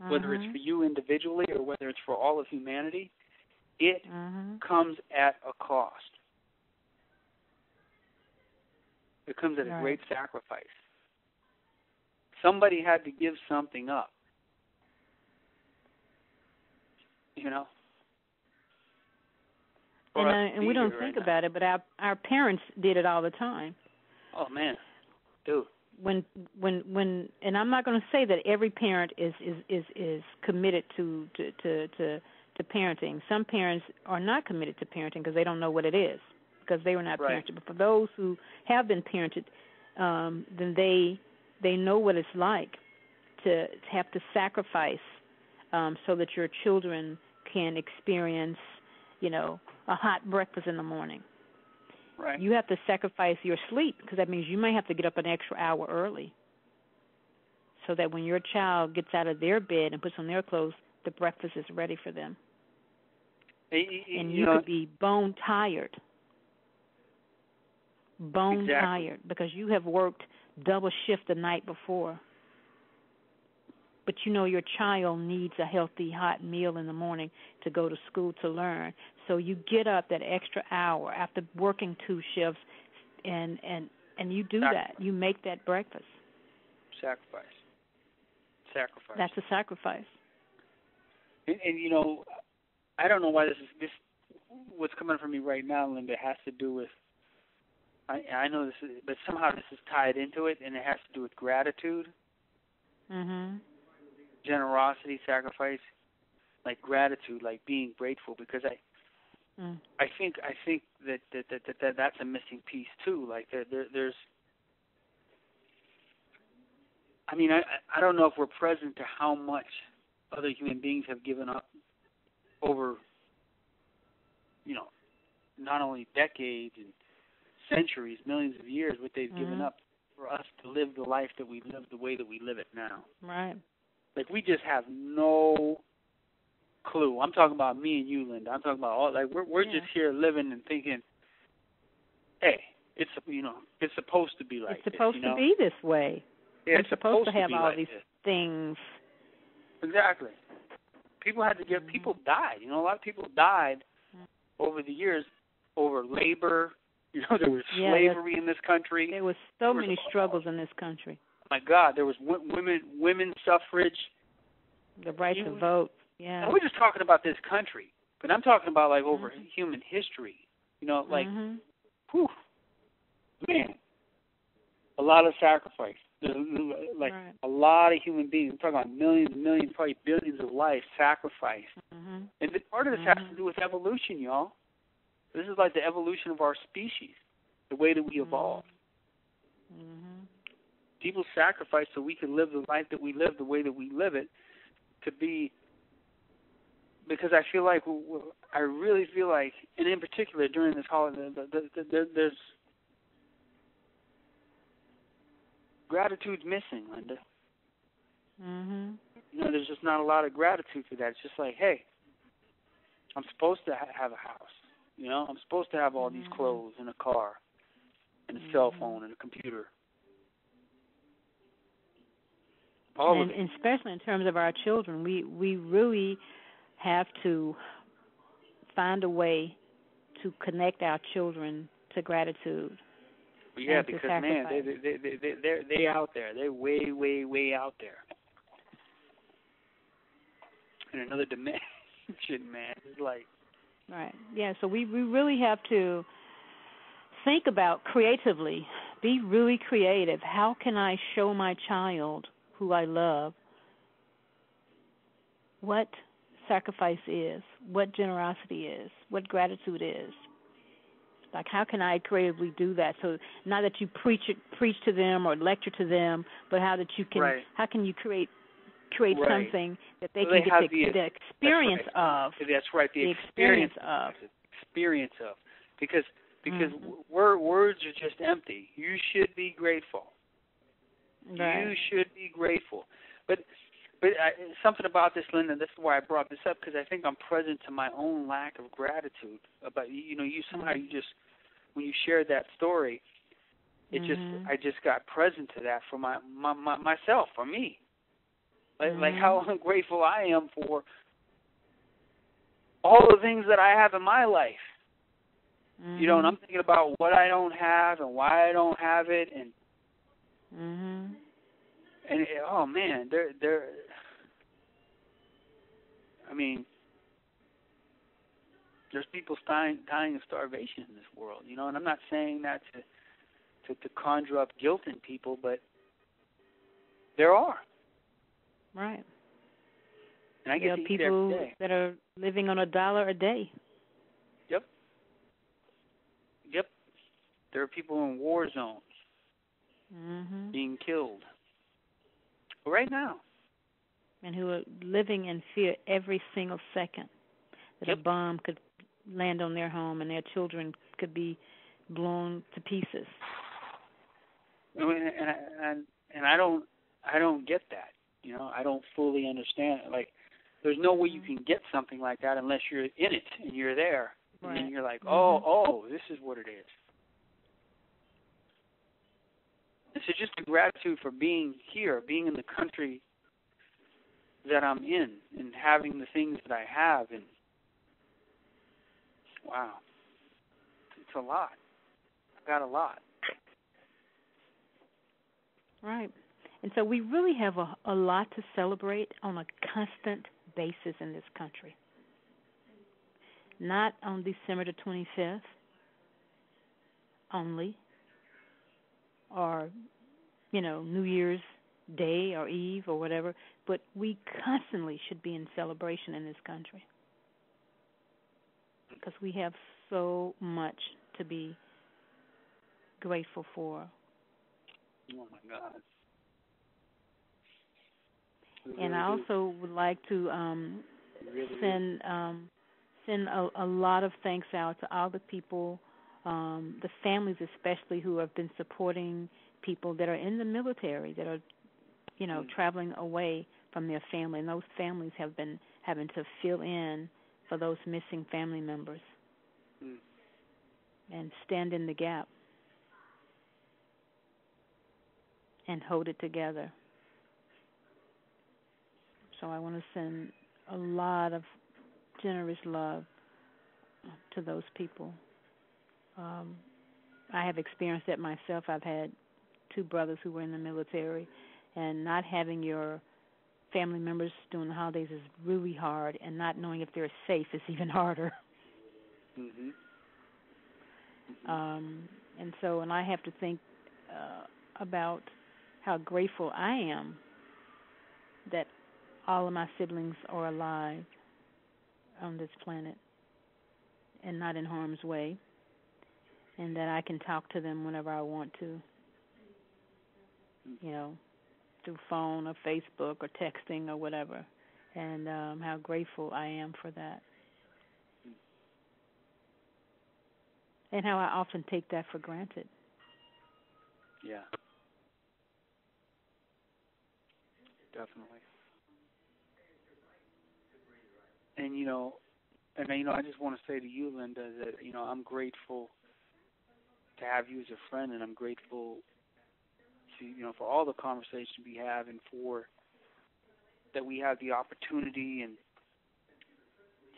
whether it's for you individually or whether it's for all of humanity, it comes at a cost. It comes at a great sacrifice. Somebody had to give something up. And we don't think about it, but our parents did it all the time. Oh man, dude. When and I'm not going to say that every parent is committed to parenting. Some parents are not committed to parenting because they don't know what it is because they were not parented. But for those who have been parented, then they know what it's like to have to sacrifice so that your children can experience, a hot breakfast in the morning. Right. You have to sacrifice your sleep because that means you may have to get up an extra hour early so that when your child gets out of their bed and puts on their clothes, the breakfast is ready for them. And you could be bone tired because you have worked double shift the night before. But your child needs a healthy hot meal in the morning to go to school to learn. So you get up that extra hour after working 2 shifts and you do that. You make that breakfast. Sacrifice. That's a sacrifice. And I don't know why this what's coming from me right now, Linda, has to do with I know this is, but somehow this is tied into it, and it has to do with gratitude, generosity, sacrifice, like gratitude, like being grateful. Because I think that's a missing piece too. Like there's, I mean, I don't know if we're present to how much other human beings have given up over, not only decades and centuries, millions of years, what they've given up for us to live the life that we live the way that we live it now. Right. Like, we just have no clue. I'm talking about me and you, Linda. I'm talking about all, like, we're just here living and thinking, hey, it's supposed to be like this. It's supposed to be this way. Yeah, I'm supposed to have all like these things. Exactly. People had to give, people died. A lot of people died over the years over labor. There was slavery in this country. There was so many struggles in this country. My God, there was women's suffrage. The right to vote, yeah. And we're just talking about this country, but I'm talking about, like, over human history. Like, whew, man, a lot of sacrifice. There's, like, a lot of human beings. I'm talking about millions and millions, probably billions of lives sacrificed. And part of this has to do with evolution, y'all. This is like the evolution of our species, the way that we evolved. People sacrifice so we can live the life that we live, the way that we live it, to be, because I really feel like, and in particular during this holiday, there's gratitude's missing, Linda. There's just not a lot of gratitude for that. It's just like, hey, I'm supposed to have a house. I'm supposed to have all these clothes and a car and a cell phone and a computer. And especially in terms of our children, we really have to find a way to connect our children to gratitude. Yeah, because man, they out there. They're way, way, way out there in another dimension, man. It's like, right. Yeah. So we really have to think about creatively. Be really creative. How can I show my child who I love what sacrifice is, what generosity is, what gratitude is? Like, how can I creatively do that? So not that you preach to them or lecture to them, but how can you create something that they can get the experience of. That's right, the experience of. Because words are just empty. You should be grateful. Right. You should be grateful. But something about this, Linda, this is why I brought this up, because I think I'm present to my own lack of gratitude. About you somehow you just, when you shared that story, I just got present to that for myself, for me. Like how ungrateful I am for all the things that I have in my life. And I'm thinking about what I don't have and why I don't have it, and oh man, I mean, there's people dying of starvation in this world, and I'm not saying that to conjure up guilt in people, but there are. Right. And I get to eat every day. People that are living on $1 a day. Yep. There are people in war zones being killed right now. And who are living in fear every single second that a bomb could land on their home and their children could be blown to pieces. And I don't get that. I don't fully understand it. Like, there's no way you can get something like that unless you're in it and you're there. Right. And you're like, oh, this is what it is. This is just a gratitude for being here, being in the country that I'm in, and having the things that I have. And wow, it's a lot. I got a lot. Right. And so we really have a lot to celebrate on a constant basis in this country. Not on December the 25th only, or, New Year's Day or Eve or whatever, but we constantly should be in celebration in this country because we have so much to be grateful for. Oh, my God. And I also would like to send a lot of thanks out to all the people, the families especially, who have been supporting people that are in the military, that are, traveling away from their family. And those families have been having to fill in for those missing family members and stand in the gap and hold it together. So I want to send a lot of generous love to those people. I have experienced that myself. I've had 2 brothers who were in the military, and not having your family members during the holidays is really hard, and not knowing if they're safe is even harder. Mhm. And so, I have to think about how grateful I am that all of my siblings are alive on this planet and not in harm's way, and that I can talk to them whenever I want to, through phone or Facebook or texting or whatever, and how grateful I am for that. And how I often take that for granted. Yeah. Definitely. And I just want to say to you, Linda, that I'm grateful to have you as a friend, and I'm grateful to for all the conversations we have, and for that we have the opportunity and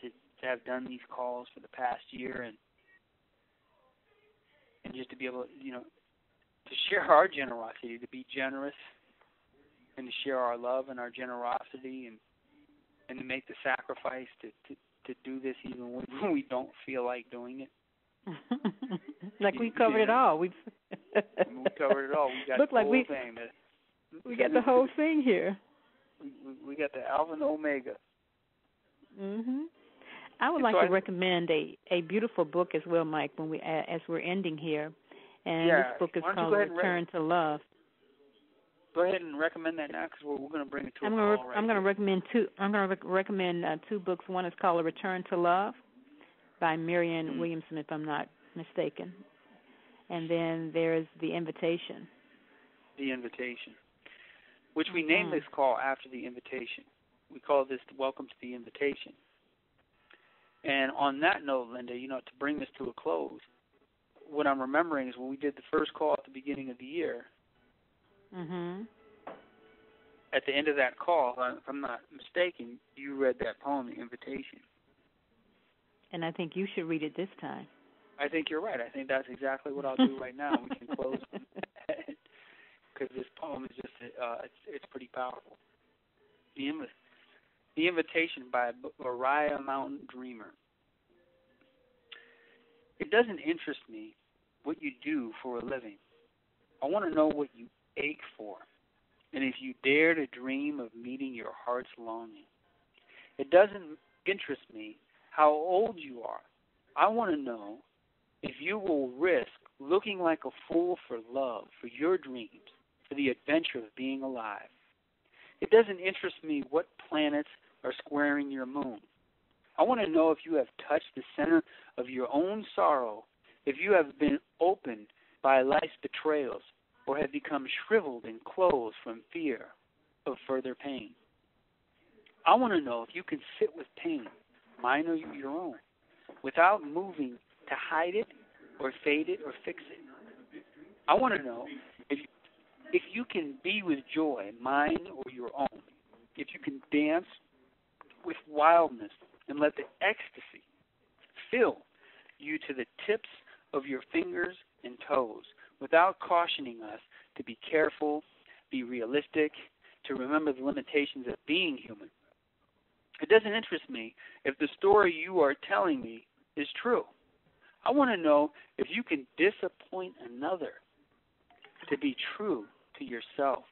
to have done these calls for the past year, and just to be able to share our generosity, to be generous, and to share our love and our generosity, and to make the sacrifice to do this even when we don't feel like doing it. Like we covered it all. We covered it all. We got the whole thing. We got the whole thing here. We got the Alpha and Omega. Mhm. I would like to recommend a beautiful book as well, Mike, as we're ending here. And this book is called Return to Love. Go ahead and recommend that now, because we're going to bring it to I'm going to recommend two. I'm going to recommend 2 books. One is called A Return to Love by Marianne Williamson, if I'm not mistaken. And then there's The Invitation. The Invitation, which we named this call after the invitation. We call this Welcome to the Invitation. And on that note, Linda, to bring this to a close, what I'm remembering is when we did the first call at the beginning of the year. At the end of that call, if I'm not mistaken, you read that poem, The Invitation. And I think you should read it this time. I think you're right. I think that's exactly what I'll do right now. We can close because this poem is just it's pretty powerful. The Invitation by Mariah Mountain Dreamer. It doesn't interest me what you do for a living. I want to know what you ache for, and if you dare to dream of meeting your heart's longing. It doesn't interest me how old you are. I want to know if you will risk looking like a fool for love, for your dreams, for the adventure of being alive. It doesn't interest me what planets are squaring your moon. I want to know if you have touched the center of your own sorrow, if you have been opened by life's betrayals, or have become shriveled and closed from fear of further pain. I want to know if you can sit with pain, mine or your own, without moving to hide it or fade it or fix it. I want to know if you can be with joy, mine or your own, if you can dance with wildness and let the ecstasy fill you to the tips of your fingers and toes, without cautioning us to be careful, be realistic, to remember the limitations of being human. It doesn't interest me if the story you are telling me is true. I want to know if you can disappoint another to be true to yourself,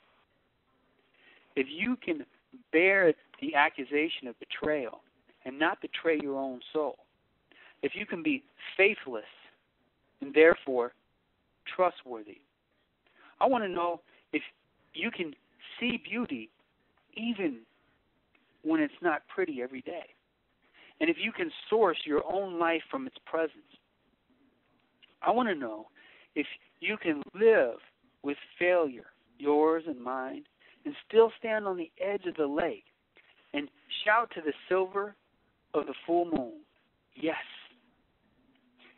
if you can bear the accusation of betrayal and not betray your own soul, if you can be faithless and therefore trustworthy, I want to know if you can see beauty even when it's not pretty every day. And if you can source your own life from its presence. I want to know if you can live with failure, yours and mine, and still stand on the edge of the lake and shout to the silver of the full moon, yes.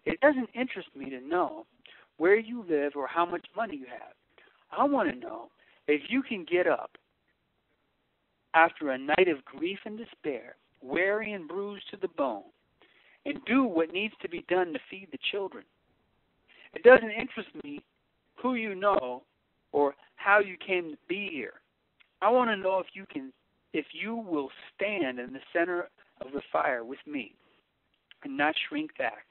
It doesn't interest me to know where you live or how much money you have. I want to know if you can get up after a night of grief and despair, weary and bruised to the bone, and do what needs to be done to feed the children. It doesn't interest me who you know or how you came to be here. I want to know if you will stand in the center of the fire with me and not shrink back.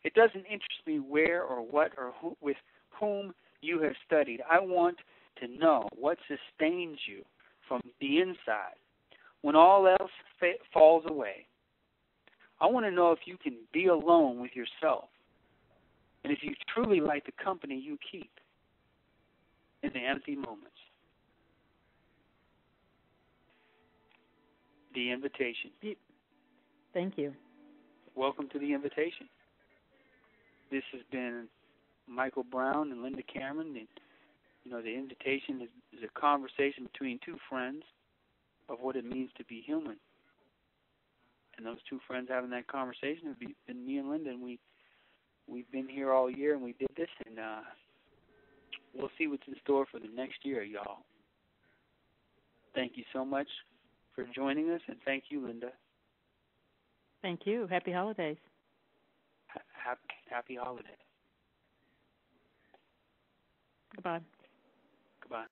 It doesn't interest me where or what or who, with whom you have studied. I want to know what sustains you from the inside when all else falls away. I want to know if you can be alone with yourself and if you truly like the company you keep in the empty moments. The invitation. Thank you. Welcome to the invitation. This has been Michael Brown and Linda Cameron. The invitation is a conversation between two friends of what it means to be human. And those two friends having that conversation have been me and Linda, and we've been here all year, and we did this, and we'll see what's in store for the next year, y'all. Thank you so much for joining us, and thank you, Linda. Thank you. Happy holidays. Happy holidays. Goodbye. Goodbye.